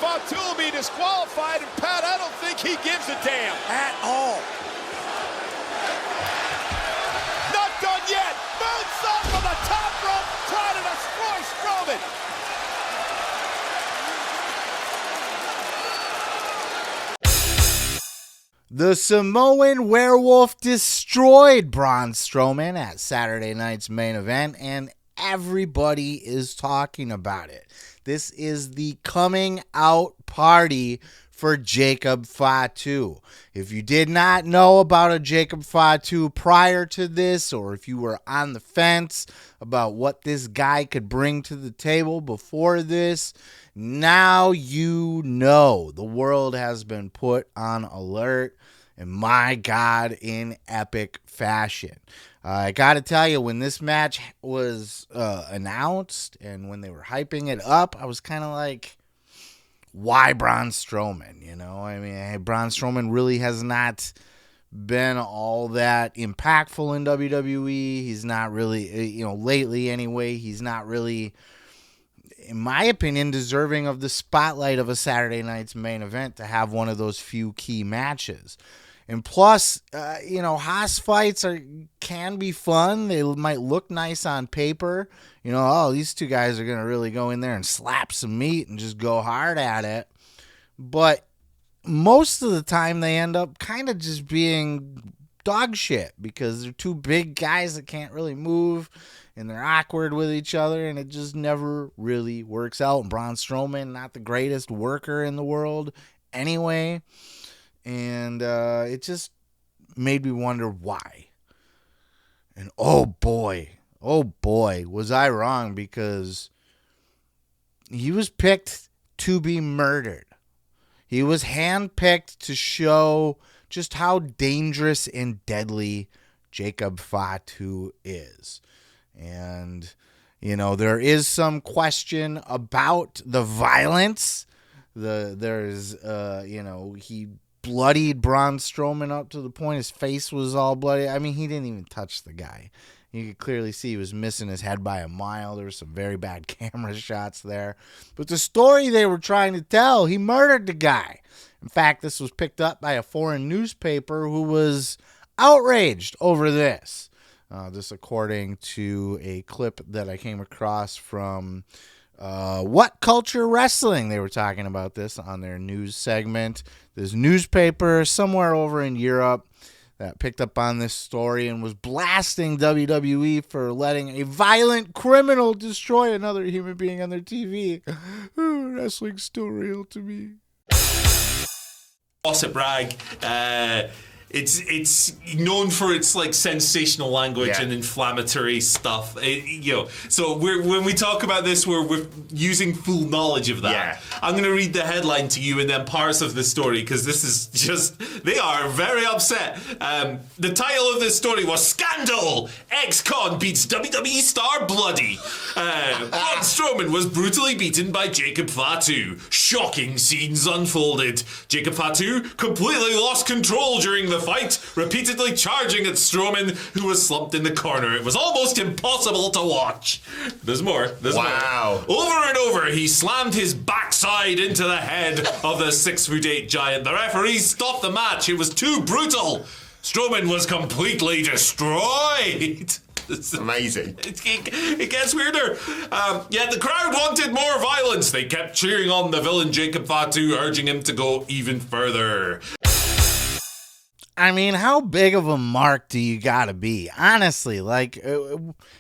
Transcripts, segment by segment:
Fatu will be disqualified, and Pat, I don't think he gives a damn. At all. Not done yet. Moonsault from the top rope, trying to destroy Strowman. The Samoan Wear-wolf destroyed Braun Strowman at Saturday night's main event, and everybody is talking about it. This is the coming out party for Jacob Fatu. If you did not know about a Jacob Fatu prior to this, or if you were on the fence about what this guy could bring to the table before this, now you know. The world has been put on alert, and my God, in epic fashion. I got to tell you, when this match was announced and when they were hyping it up, I was kind of like, why Braun Strowman? You know, I mean, Braun Strowman really has not been all that impactful in WWE. He's not really, lately anyway, he's not really, in my opinion, deserving of the spotlight of a Saturday night's main event to have one of those few key matches. And plus, Haas fights can be fun. They might look nice on paper. These two guys are going to really go in there and slap some meat and just go hard at it. But most of the time, they end up kind of just being dog shit because they're two big guys that can't really move, and they're awkward with each other, and it just never really works out. And Braun Strowman, not the greatest worker in the world anyway. And it just made me wonder why. And oh boy, was I wrong, because he was picked to be murdered. He was handpicked to show just how dangerous and deadly Jacob Fatu is. And, there is some question about the violence. He bloodied Braun Strowman up to the point his face was all bloody. I mean, he didn't even touch the guy. You could clearly see he was missing his head by a mile. There were some very bad camera shots there. But the story they were trying to tell, he murdered the guy. In fact, this was picked up by a foreign newspaper who was outraged over this. This according to a clip that I came across from Whatculture Wrestling. They were talking about this on their news segment. This newspaper somewhere over in Europe that picked up on this story and was blasting WWE for letting a violent criminal destroy another human being on their TV. Wrestling's still real to me. Gossip rag. It's known for its sensational language and inflammatory stuff. So when we talk about this, we're using full knowledge of that. Yeah. I'm going to read the headline to you and then parts of the story, because this is just, they are very upset. The title of this story was "Scandal! Ex-con beats WWE star bloody." Braun Strowman was brutally beaten by Jacob Fatu. Shocking scenes unfolded. Jacob Fatu completely lost control during the fight, repeatedly charging at Strowman, who was slumped in the corner. It was almost impossible to watch. There's more. Wow. More. Over and over, he slammed his backside into the head of the 6'8" giant. The referees stopped the match. It was too brutal. Strowman was completely destroyed. It's amazing. It gets weirder. Yet the crowd wanted more violence. They kept cheering on the villain Jacob Fatu, urging him to go even further. I mean, how big of a mark do you gotta be? Honestly,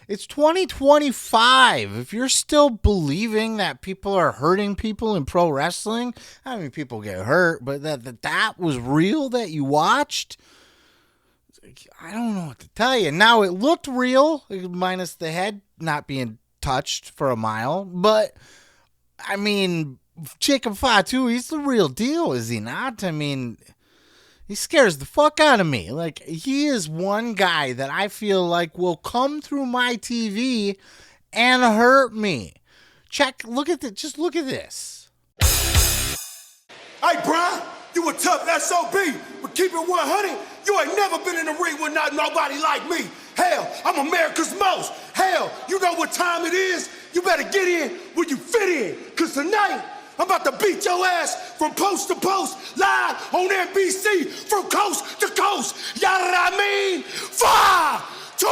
it's 2025. If you're still believing that people are hurting people in pro wrestling, I mean, people get hurt, but that was real that you watched, I don't know what to tell you. Now, it looked real, minus the head not being touched for a mile, but, I mean, Jacob Fatu, he's the real deal, is he not? I mean, he scares the fuck out of me. He is one guy that I feel like will come through my TV and hurt me. Look at this. Hey, Brian, you a tough SOB, but keep it 100. You ain't never been in the ring with nobody like me. Hell, I'm America's most. Hell, you know what time it is? You better get in when you fit in, because tonight, I'm about to beat your ass from post to post, live on NBC, from coast to coast. You know what I mean? Fatu!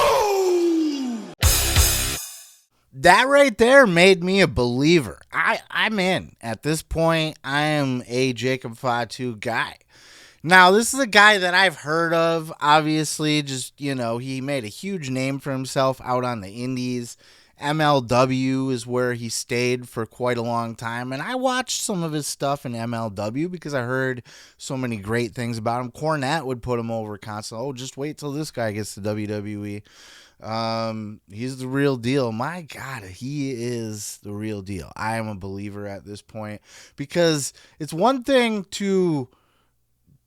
That right there made me a believer. I'm in. At this point, I am a Jacob Fatu guy. Now, this is a guy that I've heard of, obviously. Just, he made a huge name for himself out on the indies. MLW is where he stayed for quite a long time. And I watched some of his stuff in MLW because I heard so many great things about him. Cornette would put him over constantly. Oh, just wait till this guy gets to WWE. He's the real deal. My God, he is the real deal. I am a believer at this point because it's one thing to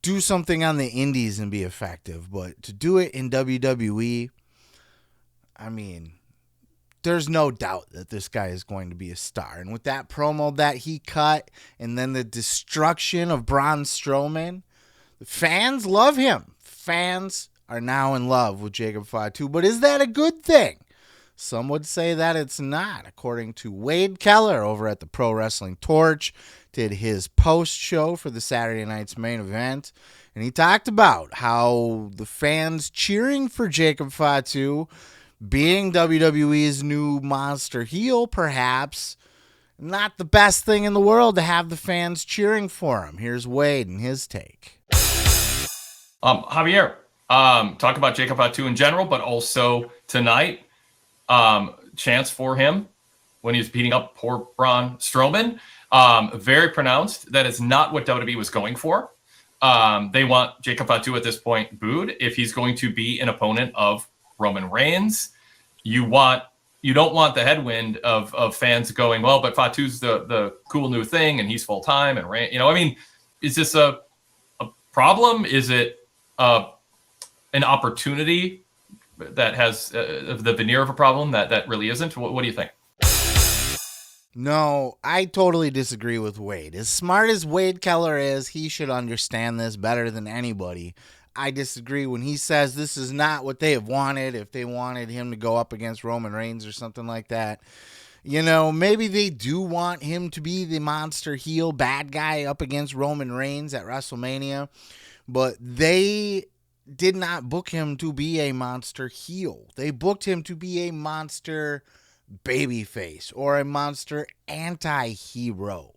do something on the indies and be effective, but to do it in WWE, I mean, there's no doubt that this guy is going to be a star. And with that promo that he cut and then the destruction of Braun Strowman, the fans love him. Fans are now in love with Jacob Fatu. But is that a good thing? Some would say that it's not. According to Wade Keller over at the Pro Wrestling Torch, did his post show for the Saturday night's main event. And he talked about how the fans cheering for Jacob Fatu, being WWE's new monster heel, perhaps not the best thing in the world to have the fans cheering for him. Here's Wade and his take. Javier, talk about Jacob Fatu in general, but also tonight, chance for him when he was beating up poor Braun Strowman. Very pronounced. That is not what WWE was going for. They want Jacob Fatu at this point booed. If he's going to be an opponent of Roman Reigns, you don't want the headwind of fans going, well, but Fatu's the cool new thing and he's full time and is this a problem? Is it an opportunity that has the veneer of a problem that really isn't? What do you think? No, I totally disagree with Wade. As smart as Wade Keller is, he should understand this better than anybody. I disagree when he says this is not what they have wanted. If they wanted him to go up against Roman Reigns or something like that, maybe they do want him to be the monster heel bad guy up against Roman Reigns at WrestleMania, but they did not book him to be a monster heel. They booked him to be a monster babyface or a monster anti-hero.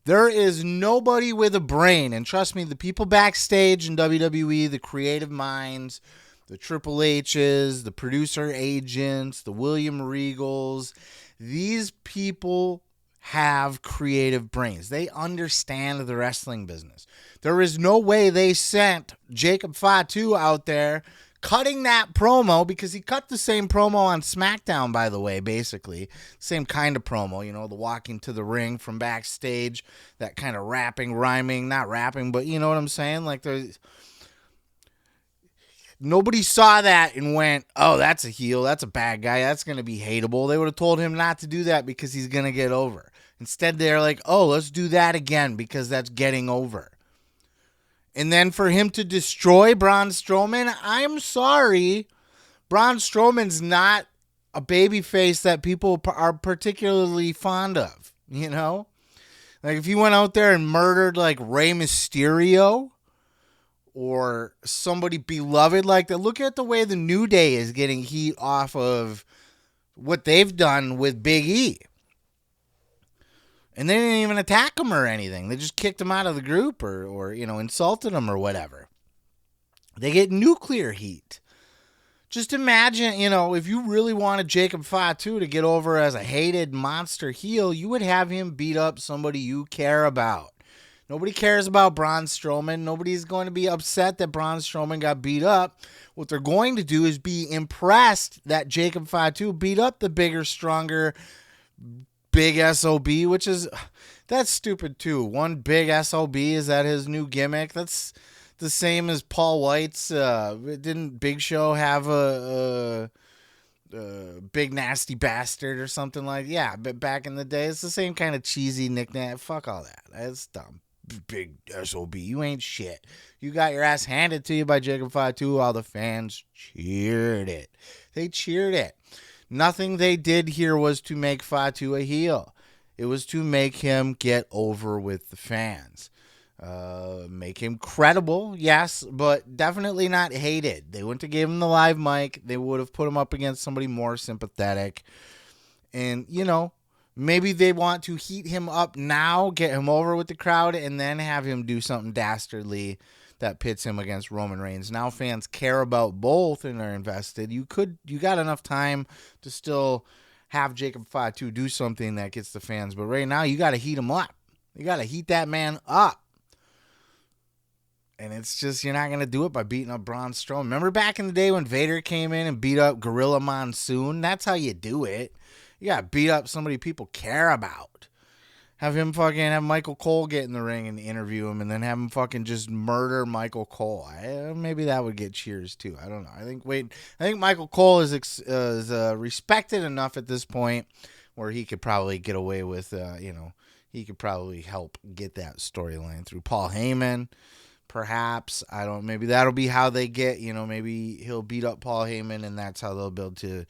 There is nobody with a brain, and trust me, the people backstage in WWE, the creative minds, the Triple H's, the producer agents, the William Regals, these people have creative brains. They understand the wrestling business. There is no way they sent Jacob Fatu out there cutting that promo, because he cut the same promo on SmackDown, by the way, basically. Same kind of promo, the walking to the ring from backstage, that kind of rhyming, not rapping, but you know what I'm saying? Like, nobody saw that and went, oh, that's a heel, that's a bad guy, that's going to be hateable. They would have told him not to do that because he's going to get over. Instead, they're like, oh, let's do that again because that's getting over. And then for him to destroy Braun Strowman, I'm sorry. Braun Strowman's not a babyface that people are particularly fond of, Like, if he went out there and murdered, like, Rey Mysterio or somebody beloved like that, look at the way the New Day is getting heat off of what they've done with Big E. And they didn't even attack him or anything. They just kicked him out of the group or insulted him or whatever. They get nuclear heat. Just imagine, if you really wanted Jacob Fatu to get over as a hated monster heel, you would have him beat up somebody you care about. Nobody cares about Braun Strowman. Nobody's going to be upset that Braun Strowman got beat up. What they're going to do is be impressed that Jacob Fatu beat up the bigger, stronger, big SOB, that's stupid too. One big SOB, is that his new gimmick? That's the same as Paul White's. Didn't Big Show have a big nasty bastard or something like? Yeah, but back in the day, it's the same kind of cheesy nickname. Fuck all that. That's dumb. Big SOB, you ain't shit. You got your ass handed to you by Jacob Fatu while the fans cheered it. They cheered it. Nothing they did here was to make Fatu a heel. It was to make him get over with the fans. Make him credible, yes, but definitely not hated. They wouldn't have gave him the live mic. They would have put him up against somebody more sympathetic. And, you know, maybe they want to heat him up now, get him over with the crowd, and then have him do something dastardly that pits him against Roman Reigns. Now fans care about both and are invested. You got enough time to still have Jacob Fatu do something that gets the fans. But right now, you got to heat him up. You got to heat that man up. And it's just, you're not going to do it by beating up Braun Strowman. Remember back in the day when Vader came in and beat up Gorilla Monsoon? That's how you do it. You got to beat up somebody people care about. Have Michael Cole get in the ring and interview him, and then have him fucking just murder Michael Cole. Maybe that would get cheers too. I don't know. I think Michael Cole is respected enough at this point where he could probably get away with, he could probably help get that storyline through. Paul Heyman, perhaps. Maybe that'll be how they get, maybe he'll beat up Paul Heyman, and that's how they'll be able to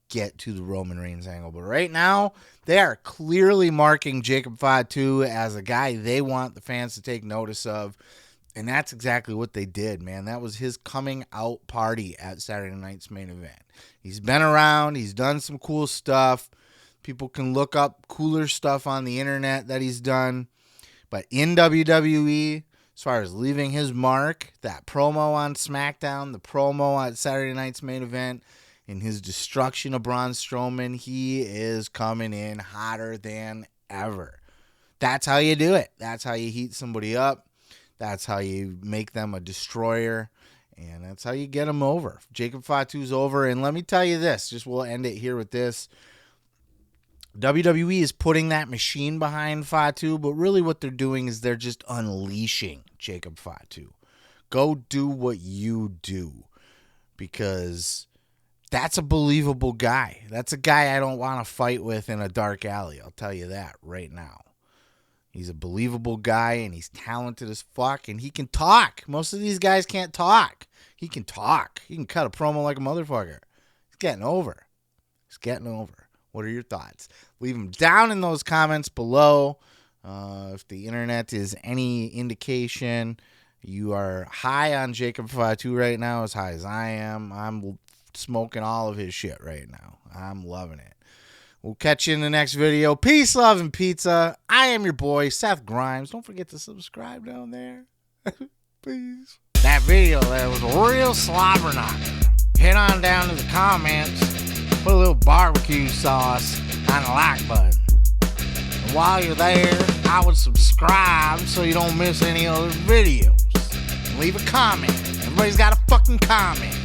get to the Roman Reigns angle. But right now, they are clearly marking Jacob Fatu as a guy they want the fans to take notice of. And that's exactly what they did, man. That was his coming out party at Saturday night's main event. He's been around. He's done some cool stuff. People can look up cooler stuff on the internet that he's done. But in WWE, as far as leaving his mark, that promo on SmackDown, the promo on Saturday night's main event, in his destruction of Braun Strowman, he is coming in hotter than ever. That's how you do it. That's how you heat somebody up. That's how you make them a destroyer. And that's how you get them over. Jacob Fatu's over. And let me tell you this. We'll end it here with this. WWE is putting that machine behind Fatu, but really what they're doing is they're just unleashing Jacob Fatu. Go do what you do. Because that's a believable guy. That's a guy I don't want to fight with in a dark alley. I'll tell you that right now. He's a believable guy, and he's talented as fuck, and he can talk. Most of these guys can't talk. He can talk. He can cut a promo like a motherfucker. He's getting over. What are your thoughts? Leave them down in those comments below. If the internet is any indication, you are high on Jacob Fatu right now, as high as I am. I'm smoking all of his shit right now. I'm loving it. We'll catch you in the next video. Peace, love, and pizza. I am your boy, Seth Grimes. Don't forget to subscribe down there. Please. That video there was a real slobber knocker. Head on down to the comments. Put a little barbecue sauce on the like button. And while you're there, I would subscribe so you don't miss any other videos. And leave a comment. Everybody's got a fucking comment.